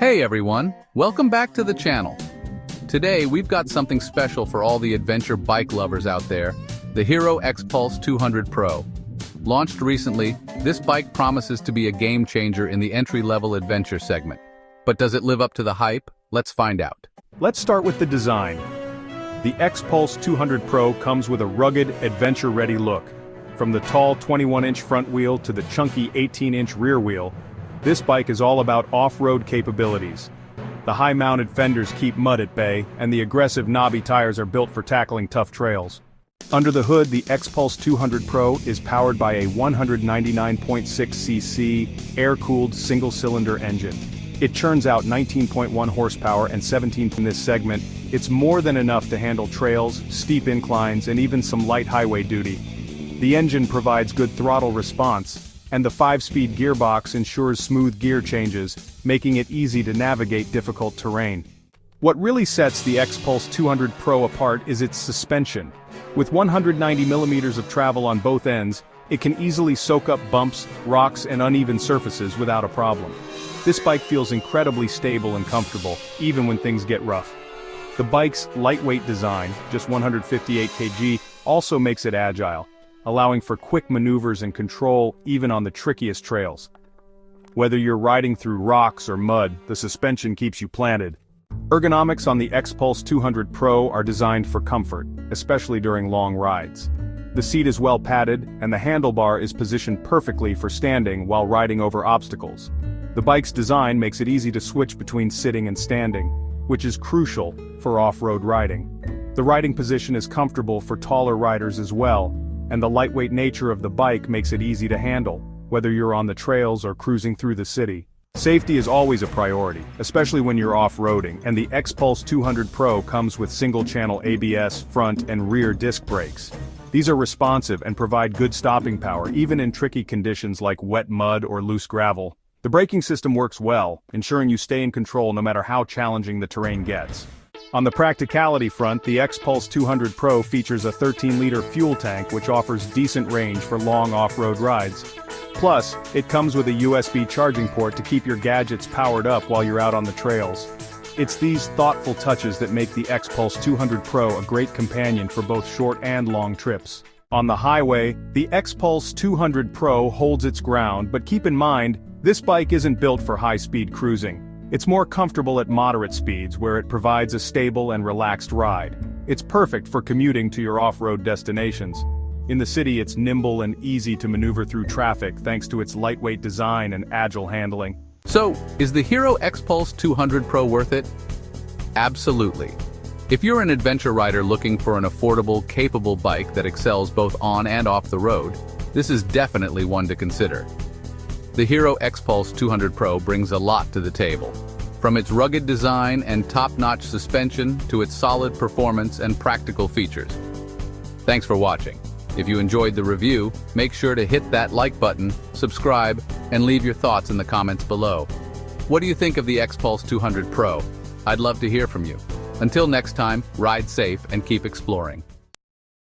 Hey everyone, welcome back to the channel. Today we've got something special for all the adventure bike lovers out there, the Hero Xpulse 200 Pro. Launched recently, this bike promises to be a game changer in the entry-level adventure segment. But does it live up to the hype? Let's find out. Let's start with the design. The Xpulse 200 Pro comes with a rugged, adventure-ready look. From the tall 21-inch front wheel to the chunky 18-inch rear wheel, this bike is all about off-road capabilities. The high-mounted fenders keep mud at bay, and the aggressive knobby tires are built for tackling tough trails. Under the hood, the Xpulse 200 Pro is powered by a 199.6cc air-cooled single-cylinder engine. It churns out 19.1 horsepower and 17 in this segment. It's more than enough to handle trails, steep inclines, and even some light highway duty. The engine provides good throttle response, and the 5-speed gearbox ensures smooth gear changes, making it easy to navigate difficult terrain. What really sets the Xpulse 200 Pro apart is its suspension. With 190 millimeters of travel on both ends, it can easily soak up bumps, rocks, and uneven surfaces without a problem. This bike feels incredibly stable and comfortable, even when things get rough. The bike's lightweight design, just 158 kg, also makes it agile, allowing for quick maneuvers and control even on the trickiest trails. Whether you're riding through rocks or mud, the suspension keeps you planted. Ergonomics on the Xpulse 200 Pro are designed for comfort, especially during long rides. The seat is well padded, and the handlebar is positioned perfectly for standing while riding over obstacles. The bike's design makes it easy to switch between sitting and standing, which is crucial for off-road riding. The riding position is comfortable for taller riders as well, and the lightweight nature of the bike makes it easy to handle, whether you're on the trails or cruising through the city. Safety is always a priority, especially when you're off-roading, and the Xpulse 200 Pro comes with single-channel ABS, front and rear disc brakes. These are responsive and provide good stopping power even in tricky conditions like wet mud or loose gravel. The braking system works well, ensuring you stay in control no matter how challenging the terrain gets. On the practicality front, the Xpulse 200 Pro features a 13-liter fuel tank which offers decent range for long off-road rides. Plus, it comes with a USB charging port to keep your gadgets powered up while you're out on the trails. It's these thoughtful touches that make the Xpulse 200 Pro a great companion for both short and long trips. On the highway, the Xpulse 200 Pro holds its ground, but keep in mind, this bike isn't built for high-speed cruising. It's more comfortable at moderate speeds where it provides a stable and relaxed ride. It's perfect for commuting to your off-road destinations. In the city, it's nimble and easy to maneuver through traffic thanks to its lightweight design and agile handling. So, is the Hero Xpulse 200 Pro worth it? Absolutely. If you're an adventure rider looking for an affordable, capable bike that excels both on and off the road, this is definitely one to consider. The Hero Xpulse 200 Pro brings a lot to the table. From its rugged design and top-notch suspension to its solid performance and practical features. Thanks for watching. If you enjoyed the review, make sure to hit that like button, subscribe, and leave your thoughts in the comments below. What do you think of the Xpulse 200 Pro? I'd love to hear from you. Until next time, ride safe and keep exploring.